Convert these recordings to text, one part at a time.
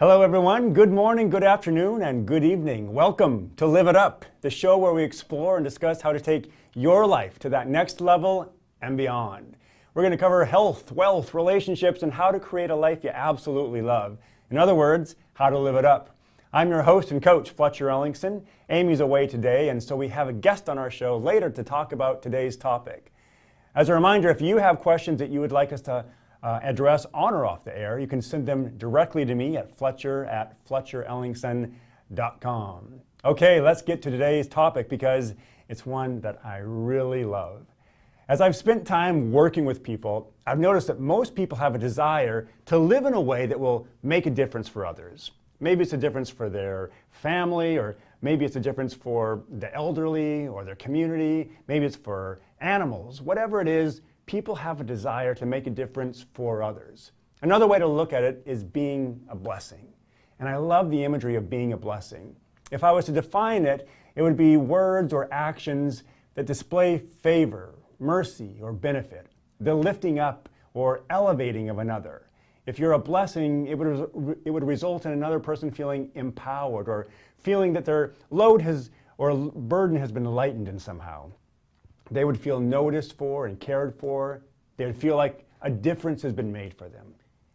Hello everyone, good morning, good afternoon, and good evening. Welcome to Live It Up, the show where we explore and discuss how to take your life to that next level and beyond. We're going to cover health, wealth, relationships, and how to create a life you absolutely love. In other words, how to live it up. I'm your host and coach, Fletcher Ellingson. Amy's away today, and so we have a guest on our show later to talk about today's topic. As a reminder, if you have questions that you would like us to address on or off the air, you can send them directly to me at fletcher@fletcherellingson.com. Okay, let's get to today's topic because it's one that I really love. As I've spent time working with people, I've noticed that most people have a desire to live in a way that will make a difference for others. Maybe it's a difference for their family, or maybe it's a difference for the elderly or their community. Maybe it's for animals. Whatever it is, people have a desire to make a difference for others. Another way to look at it is being a blessing. And I love the imagery of being a blessing. If I was to define it, it would be words or actions that display favor, mercy, or benefit, the lifting up or elevating of another. If you're a blessing, it would result in another person feeling empowered or feeling that their load or burden has been lightened in somehow. They would feel noticed for and cared for. They would feel like a difference has been made for them.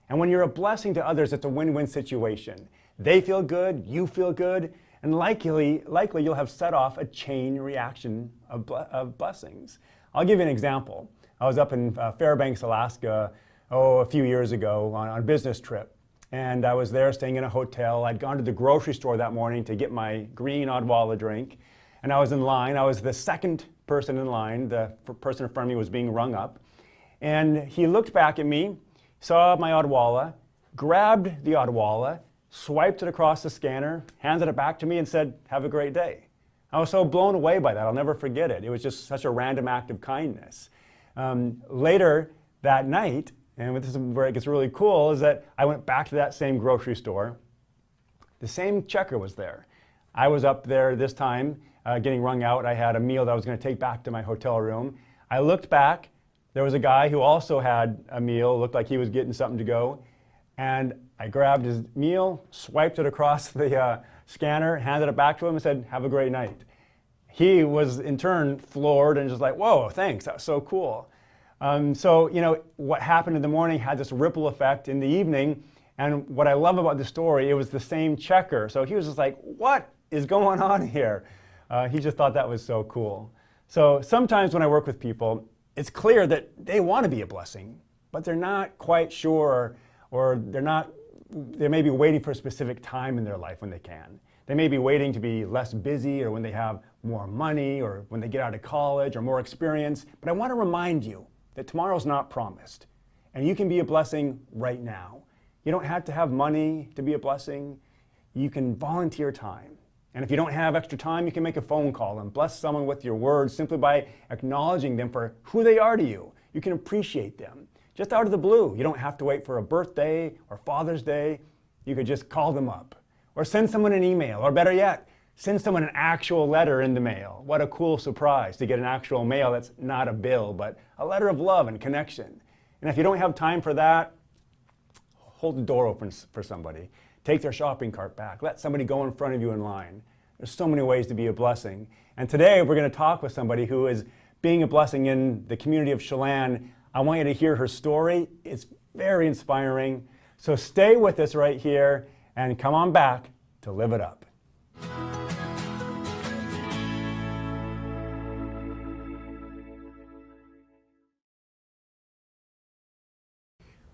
And when you're a blessing to others, it's a win-win situation. They feel good, you feel good, and likely you'll have set off a chain reaction of blessings. I'll give you an example. I was up in Fairbanks, Alaska, a few years ago on a business trip. And I was there staying in a hotel. I'd gone to the grocery store that morning to get my green Odwalla drink. And I was in line. I was the second person in line. The person in front of me was being rung up. And he looked back at me, saw my Odwalla, grabbed the Odwalla, swiped it across the scanner, handed it back to me and said, "Have a great day." I was so blown away by that. I'll never forget it. It was just such a random act of kindness. Later that night, and this is where it gets really cool, is that I went back to that same grocery store. The same checker was there. I was up there this time getting wrung out. I had a meal that I was going to take back to my hotel room. I looked back. There was a guy who also had a meal, looked like he was getting something to go. And I grabbed his meal, swiped it across the scanner, handed it back to him and said, "Have a great night." He was in turn floored and just like, "Whoa, thanks, that was so cool." So, what happened in the morning had this ripple effect in the evening. And what I love about the story, it was the same checker. So he was just like, "What is going on here?" He just thought that was so cool. So sometimes when I work with people, it's clear that they want to be a blessing, but they're not quite sure, or they may be waiting for a specific time in their life when they can. They may be waiting to be less busy, or when they have more money, or when they get out of college, or more experience. But I want to remind you that tomorrow's not promised, and you can be a blessing right now. You don't have to have money to be a blessing. You can volunteer time. And if you don't have extra time, you can make a phone call and bless someone with your words simply by acknowledging them for who they are to you. You can appreciate them just out of the blue. You don't have to wait for a birthday or Father's Day. You could just call them up or send someone an email, or better yet, send someone an actual letter in the mail. What a cool surprise to get an actual mail that's not a bill, but a letter of love and connection. And if you don't have time for that, hold the door open for somebody. Take their shopping cart back. Let somebody go in front of you in line. There's so many ways to be a blessing. And today we're going to talk with somebody who is being a blessing in the community of Chelan. I want you to hear her story. It's very inspiring. So stay with us right here and come on back to Live It Up.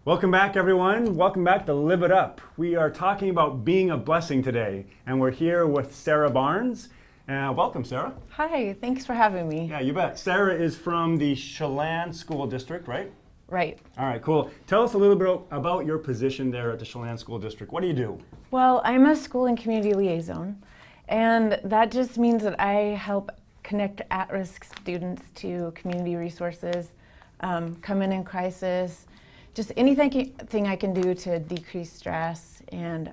Welcome back, everyone. Welcome back to Live It Up. We are talking about being a blessing today, and we're here with Sarah Barnes. Welcome, Sarah. Hi, thanks for having me. Yeah, you bet. Sarah is from the Chelan School District, right? Right. All right, cool. Tell us a little bit about your position there at the Chelan School District. What do you do? Well, I'm a school and community liaison, and that just means that I help connect at-risk students to community resources, come in crisis, just anything I can do to decrease stress and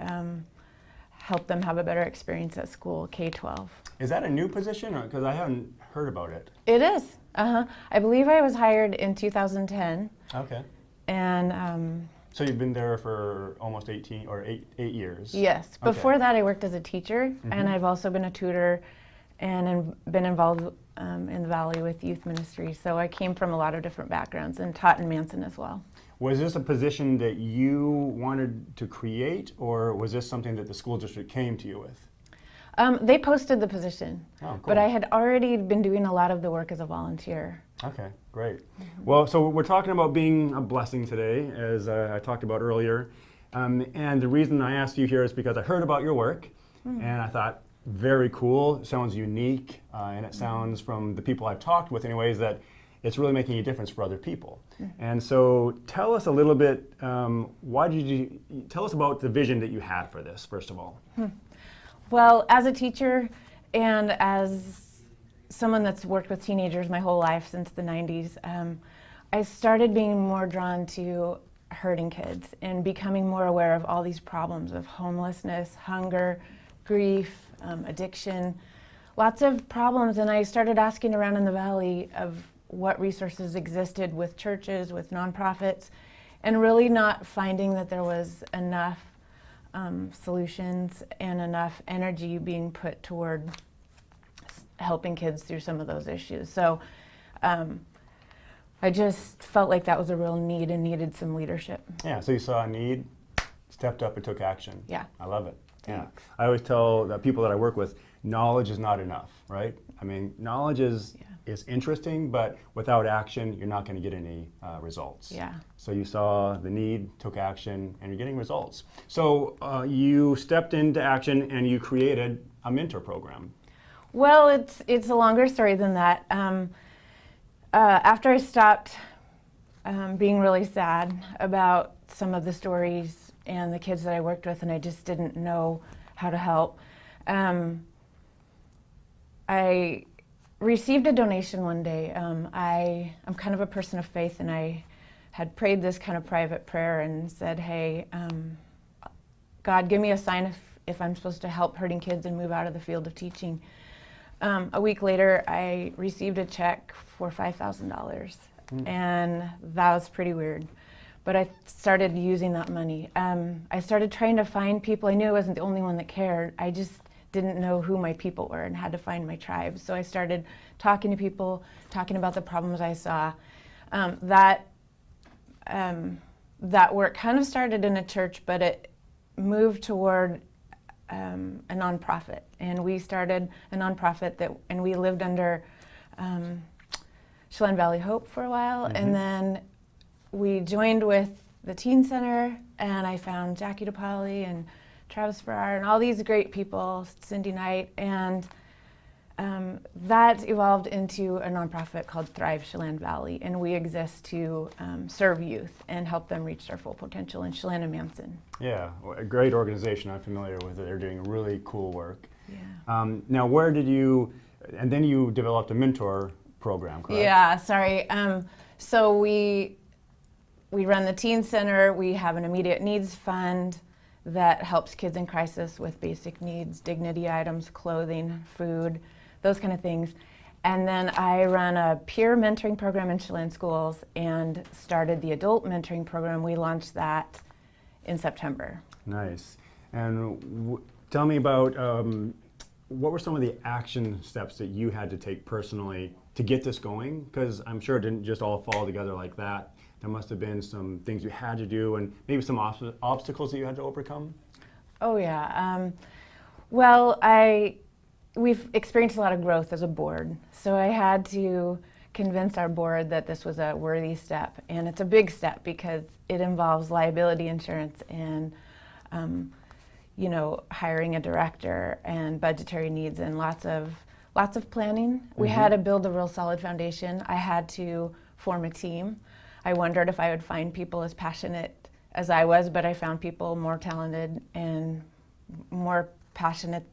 help them have a better experience at school, K-12. Is that a new position, or because I haven't heard about it? It is. I believe I was hired in 2010. Okay. And So you've been there for almost 8 years. Yes. Okay. Before that, I worked as a teacher, and I've also been a tutor and been involved in the Valley with youth ministry. So I came from a lot of different backgrounds and taught in Manson as well. Was this a position that you wanted to create, or was this something that the school district came to you with? They posted the position, Oh, cool. but I had already been doing a lot of the work as a volunteer. Okay, great. Well, so we're talking about being a blessing today, as I talked about earlier. And the reason I asked you here is because I heard about your work, and I thought, very cool, sounds unique, and it sounds from the people I've talked with anyways that it's really making a difference for other people. And so tell us a little bit, tell us about the vision that you had for this, first of all. Well, as a teacher and as someone that's worked with teenagers my whole life since the 90s, I started being more drawn to hurting kids and becoming more aware of all these problems of homelessness, hunger, grief, addiction, lots of problems. And I started asking around in the Valley of what resources existed with churches, with nonprofits, and really not finding that there was enough solutions and enough energy being put toward helping kids through some of those issues. So I just felt like that was a real need and needed some leadership. Yeah, so you saw a need, stepped up and took action. Yeah. I love it. Thanks. Yeah. I always tell the people that I work with, knowledge is not enough, right? I mean, knowledge is interesting, but without action, you're not going to get any results. Yeah. So you saw the need, took action, and you're getting results. So you stepped into action and you created a mentor program. Well, it's a longer story than that. After I stopped being really sad about some of the stories and the kids that I worked with, and I just didn't know how to help, I received a donation one day. I'm kind of a person of faith, and I had prayed this kind of private prayer and said, hey, God, give me a sign if I'm supposed to help hurting kids and move out of the field of teaching. A week later, I received a check for $5,000, and that was pretty weird. But I started using that money. I started trying to find people. I knew I wasn't the only one that cared. I just didn't know who my people were and had to find my tribe. So I started talking to people, talking about the problems I saw. That work kind of started in a church, but it moved toward a nonprofit. And we started a nonprofit and we lived under Chelan Valley Hope for a while. And then we joined with the Teen Center, and I found Jackie DePauli and Travis Farrar and all these great people, Cindy Knight, and that evolved into a nonprofit called Thrive Chelan Valley, and we exist to serve youth and help them reach their full potential in Chelan and Manson. Yeah, a great organization. I'm familiar with it. They're doing really cool work. Yeah. Now, and then you developed a mentor program, correct? Yeah, sorry. So we run the Teen Center. We have an immediate needs fund that helps kids in crisis with basic needs, dignity items, clothing, food, those kind of things. And then I run a peer mentoring program in Chelan schools and started the adult mentoring program. We launched that in September. Nice. And tell me about what were some of the action steps that you had to take personally to get this going? Because I'm sure it didn't just all fall together like that. There must have been some things you had to do and maybe some obstacles that you had to overcome? Oh yeah. We've experienced a lot of growth as a board. So I had to convince our board that this was a worthy step. And it's a big step because it involves liability insurance and hiring a director and budgetary needs and lots of planning. We had to build a real solid foundation. I had to form a team. I wondered if I would find people as passionate as I was, but I found people more talented and more passionate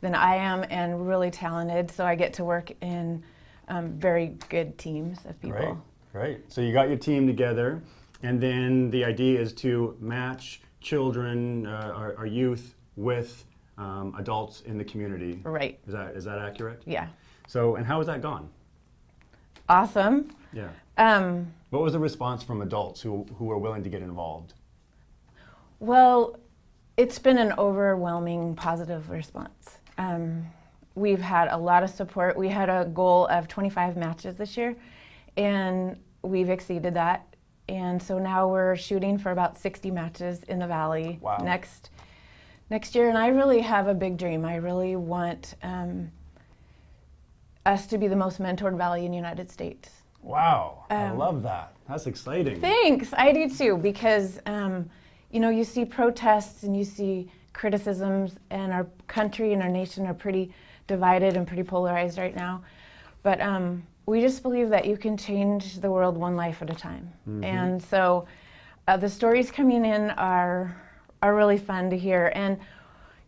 than I am and really talented. So I get to work in very good teams of people. Great. So you got your team together, and then the idea is to match children, our youth, with adults in the community. Right. Is that accurate? Yeah. So, and how has that gone? Awesome. Yeah. What was the response from adults who were willing to get involved? Well, it's been an overwhelming positive response. We've had a lot of support. We had a goal of 25 matches this year, and we've exceeded that. And so now we're shooting for about 60 matches in the Valley. Wow. Next year. And I really have a big dream. I really want us to be the most mentored valley in the United States. Wow, I love that. That's exciting. Thanks, I do too, because you see protests and you see criticisms, and our country and our nation are pretty divided and pretty polarized right now. But we just believe that you can change the world one life at a time. Mm-hmm. And so the stories coming in are really fun to hear. And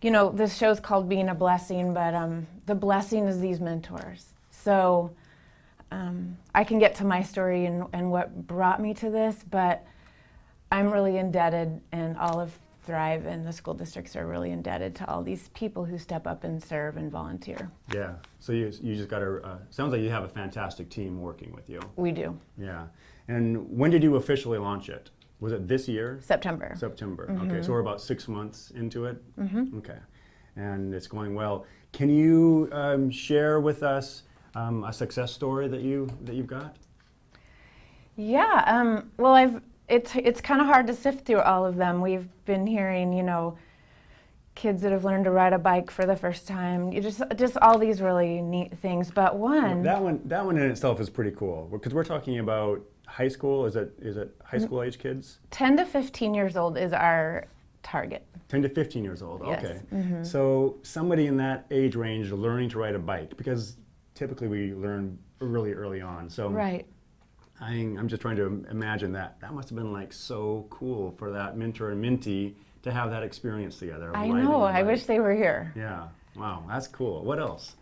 this show's called Being a Blessing, but the blessing is these mentors. So I can get to my story and what brought me to this, but I'm really indebted, and all of Thrive and the school districts are really indebted to all these people who step up and serve and volunteer. Yeah, so you just got sounds like you have a fantastic team working with you. We do. Yeah, and when did you officially launch it? Was it this year? September. September, Mm-hmm. Okay, so we're about 6 months into it? Mm-hmm. Okay, and it's going well. Can you share with us a success story that you've got? Yeah, well, it's kind of hard to sift through all of them. We've been hearing, kids that have learned to ride a bike for the first time. Just all these really neat things. But one that one in itself is pretty cool, because we're talking about high school. Is it high school age kids? 10 to 15 years old is our target. 10 to 15 years old. Yes. Okay. Mm-hmm. So somebody in that age range learning to ride a bike, because typically we learn really early on. So right. I'm just trying to imagine that. That must have been like so cool for that mentor and mentee to have that experience together. I know. I wish they were here. Yeah. Wow. That's cool. What else?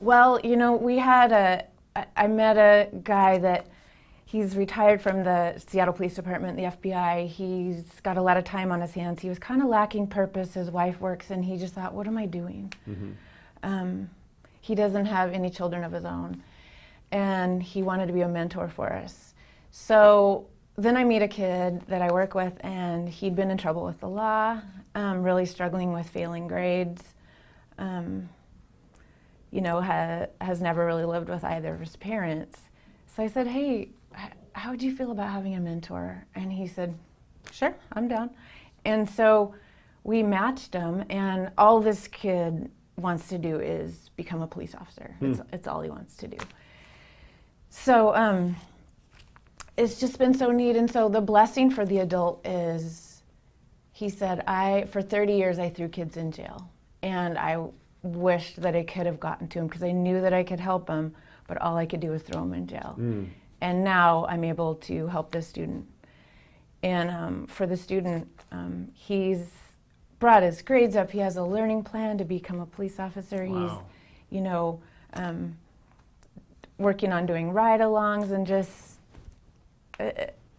Well, we had I met a guy that he's retired from the Seattle Police Department, the FBI. He's got a lot of time on his hands. He was kind of lacking purpose. His wife works, and he just thought, what am I doing? Mm-hmm. He doesn't have any children of his own, and he wanted to be a mentor for us. So then I meet a kid that I work with, and he'd been in trouble with the law, really struggling with failing grades, has never really lived with either of his parents. So I said, hey, how would you feel about having a mentor? And he said, sure, I'm down. And so we matched him, and all this kid wants to do is become a police officer. It's all he wants to do. So it's just been so neat. And so the blessing for the adult is, he said, for 30 years I threw kids in jail, and I wished that I could have gotten to him because I knew that I could help him, but all I could do was throw him in jail. And now I'm able to help this student. And for the student, he's brought his grades up. He has a learning plan to become a police officer. Wow. He's, working on doing ride-alongs, and just,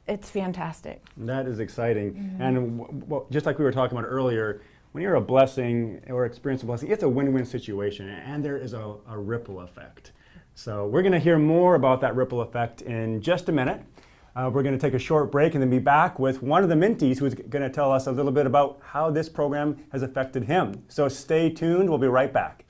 it's fantastic. That is exciting. Mm-hmm. And just like we were talking about earlier, when you're a blessing or experience a blessing, it's a win-win situation, and there is a ripple effect. So we're going to hear more about that ripple effect in just a minute. We're going to take a short break and then be back with one of the mentees who's going to tell us a little bit about how this program has affected him. So stay tuned. We'll be right back.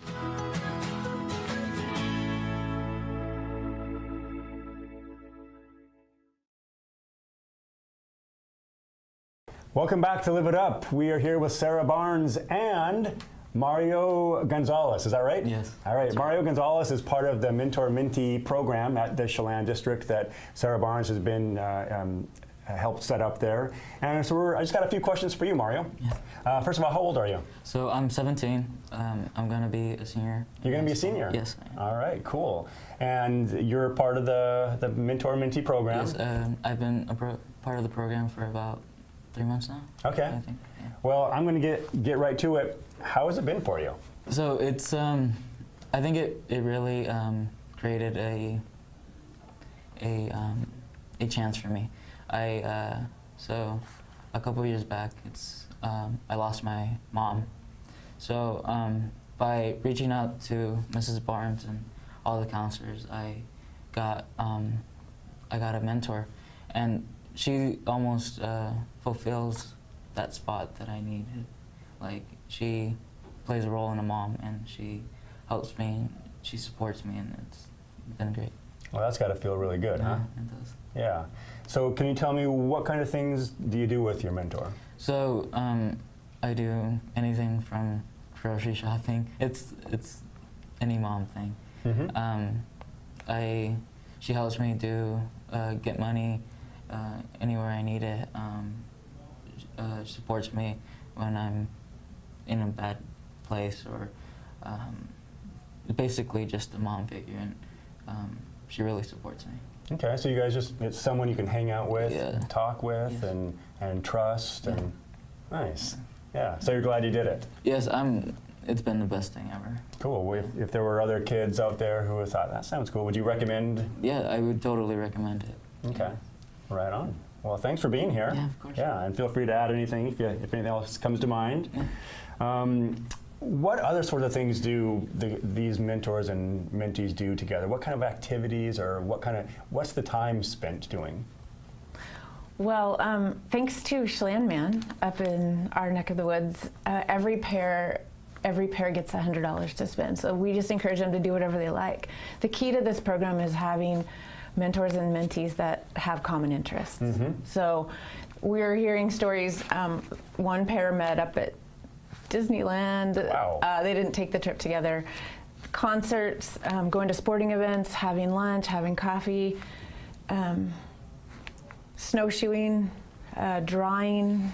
Welcome back to Live It Up. We are here with Sarah Barnes and Mario Gonzalez. Is that right? Yes. All right. Mario Gonzalez is part of the Mentor-Mentee program at the Chelan District that Sarah Barnes has been helped set up there. And so I just got a few questions for you, Mario. Yeah. First of all, how old are you? So I'm 17. I'm going to be a senior. You're going to be a senior? Yes. All right, cool. And you're part of the Mentor-Mentee program? Yes, I've been part of the program for about 3 months now. Okay. I think. Yeah. Well, I'm going to get right to it. How has it been for you? So it's, I think it really created a chance for me. So a couple of years back, I lost my mom. So by reaching out to Mrs. Barnes and all the counselors, I got a mentor, and she almost fulfills that spot that I needed. Like, she plays a role in a mom, and she helps me, and she supports me, and it's been great. Well, that's got to feel really good, huh? It does. Yeah. So can you tell me what kind of things do you do with your mentor? So I do anything from grocery shopping. It's any mom thing. Mm-hmm. She helps me get money anywhere I need it. Supports me when I'm in a bad place, or basically just a mom figure, and she really supports me. Okay, so you guys it's someone you can hang out with, Yeah. and talk with, Yes. and trust, Yeah. and nice. Yeah, so you're glad you did it. Yes, it's been the best thing ever. Cool. Well, if there were other kids out there who thought, that sounds cool, would you recommend? Yeah, I would totally recommend it. Okay, right on. Well, thanks for being here. Yeah, of course. Yeah, and feel free to add anything if anything else comes to mind. What other sorts of things do these mentors and mentees do together? What kind of activities, or what's the time spent doing? Well, thanks to Schlandman up in our neck of the woods, every pair gets $100 to spend. So we just encourage them to do whatever they like. The key to this program is having mentors and mentees that have common interests. Mm-hmm. So we're hearing stories. One pair met up at Disneyland. Wow. They didn't take the trip together. Concerts, going to sporting events, having lunch, having coffee, snowshoeing, drawing,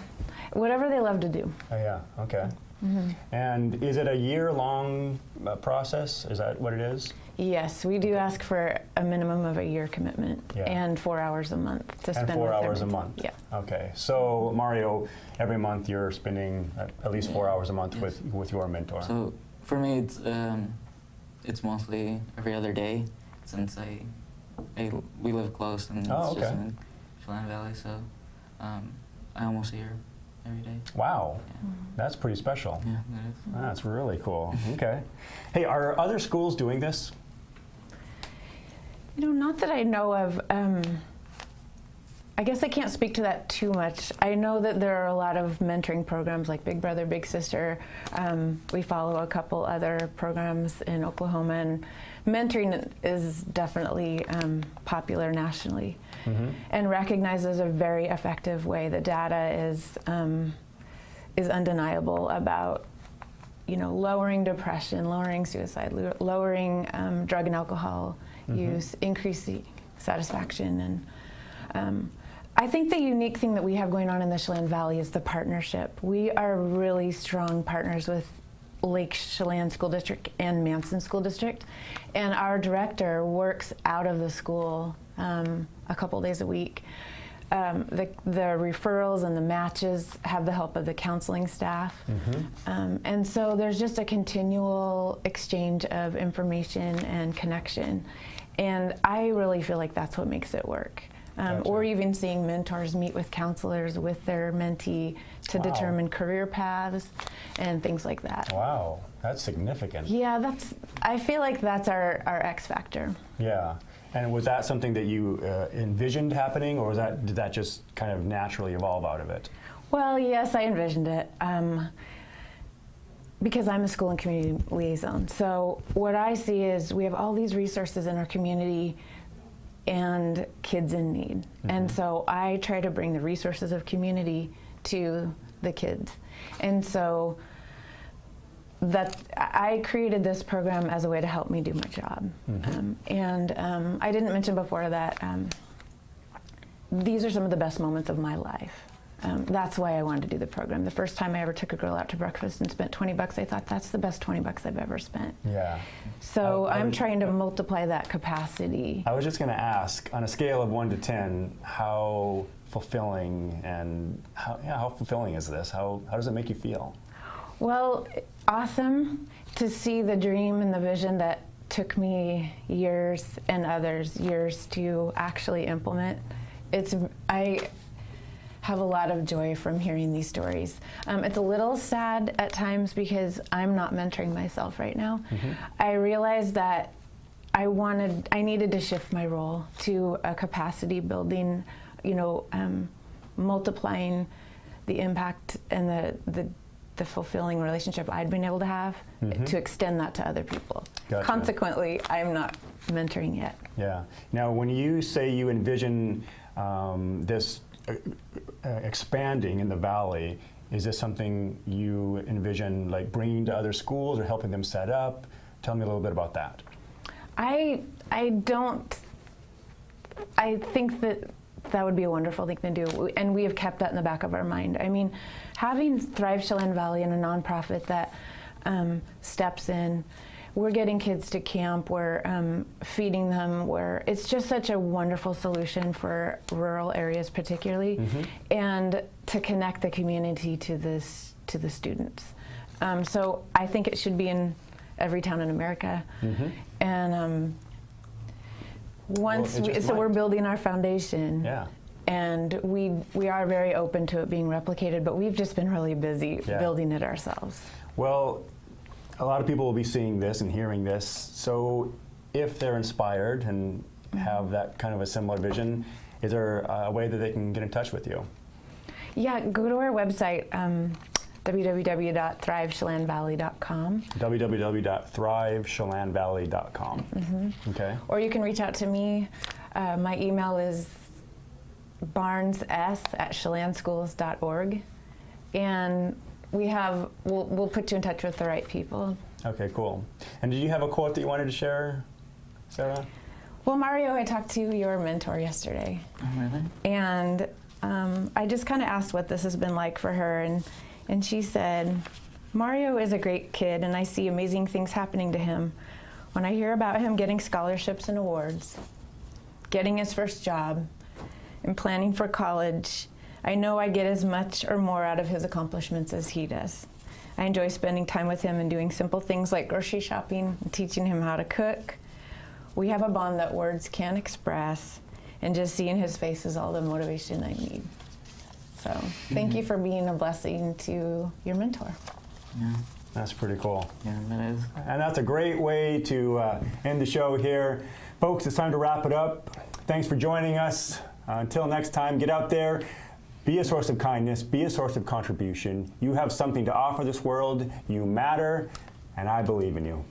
whatever they love to do. Oh, yeah, okay. Mm-hmm. And is it a year-long process? Is that what it is? Yes, we do ask for a minimum of a year commitment, Yeah. and 4 hours a month to spend And 4 with their hours a mentee. month? Yeah. Okay, so Mario, every month you're spending at least 4 hours a month Yes. with your mentor. So for me, it's mostly every other day, since we live close, and it's Oh, just okay. in Chelan Valley, so I almost see her every day. Wow, Yeah. that's pretty special. Yeah, that is. That's really cool. Okay. Hey, are other schools doing this? Not that I know of. I guess I can't speak to that too much. I know that there are a lot of mentoring programs like Big Brother, Big Sister. We follow a couple other programs in Oklahoma, and mentoring is definitely popular nationally, and recognized as a very effective way. The data is undeniable about lowering depression, lowering suicide, lowering drug and alcohol use, increasing satisfaction, and I think the unique thing that we have going on in the Chelan Valley is the partnership. We are really strong partners with Lake Chelan School District and Manson School District, and our director works out of the school a couple days a week. The referrals and the matches have the help of the counseling staff. And so there's just a continual exchange of information and connection. And I really feel like that's what makes it work. Gotcha. Or even seeing mentors meet with counselors with their mentee to Wow. determine career paths and things like that. Wow, that's significant. Yeah, I feel like that's our X factor. Yeah. And was that something that you envisioned happening, or did that just kind of naturally evolve out of it? Well, yes, I envisioned it because I'm a school and community liaison. So what I see is we have all these resources in our community and kids in need. And so I try to bring the resources of community to the kids. And so I created this program as a way to help me do my job. I didn't mention before that these are some of the best moments of my life. That's why I wanted to do the program. The first time I ever took a girl out to breakfast and spent $20, I thought that's the best $20 I've ever spent. Yeah. So I'm trying to multiply that capacity. I was just going to ask, on a scale of 1 to 10, how fulfilling how fulfilling is this? How does it make you feel? Well, awesome to see the dream and the vision that took me years and others years to actually implement. I have a lot of joy from hearing these stories. It's a little sad at times because I'm not mentoring myself right now. I realized that I needed to shift my role to a capacity building multiplying the impact and the fulfilling relationship I'd been able to have, to extend that to other people. Gotcha. Consequently, I'm not mentoring yet. Yeah. Now, when you say you envision this expanding in the Valley, is this something you envision like bringing to other schools or helping them set up? Tell me a little bit about that. I think that would be a wonderful thing to do, and we have kept that in the back of our mind. I mean, having Thrive Chelan Valley and a nonprofit that steps in, we're getting kids to camp, we're feeding them, it's just such a wonderful solution for rural areas particularly, and to connect the community to the students. So I think it should be in every town in America. And so we're building our foundation. Yeah. And we are very open to it being replicated, but we've just been really busy building it ourselves. Well, a lot of people will be seeing this and hearing this, so if they're inspired and have that kind of a similar vision, is there a way that they can get in touch with you? Yeah, go to our website, www.thrivechelanvalley.com. www.thrivechelanvalley.com. Okay. Or you can reach out to me. My email is barnes@chelanschools.org, and we'll put you in touch with the right people. Okay, cool. And did you have a quote that you wanted to share, Sarah? Well, Mario, I talked to your mentor yesterday. Oh, really? And I just kind of asked what this has been like for her, and she said, Mario is a great kid, and I see amazing things happening to him. When I hear about him getting scholarships and awards, getting his first job, and planning for college, I know I get as much or more out of his accomplishments as he does. I enjoy spending time with him and doing simple things like grocery shopping and teaching him how to cook. We have a bond that words can't express, and just seeing his face is all the motivation I need. So thank you for being a blessing to your mentor. Yeah. That's pretty cool. Yeah, that is. And that's a great way to end the show here. Folks, it's time to wrap it up. Thanks for joining us. Until next time, get out there, be a source of kindness, be a source of contribution. You have something to offer this world. You matter, and I believe in you.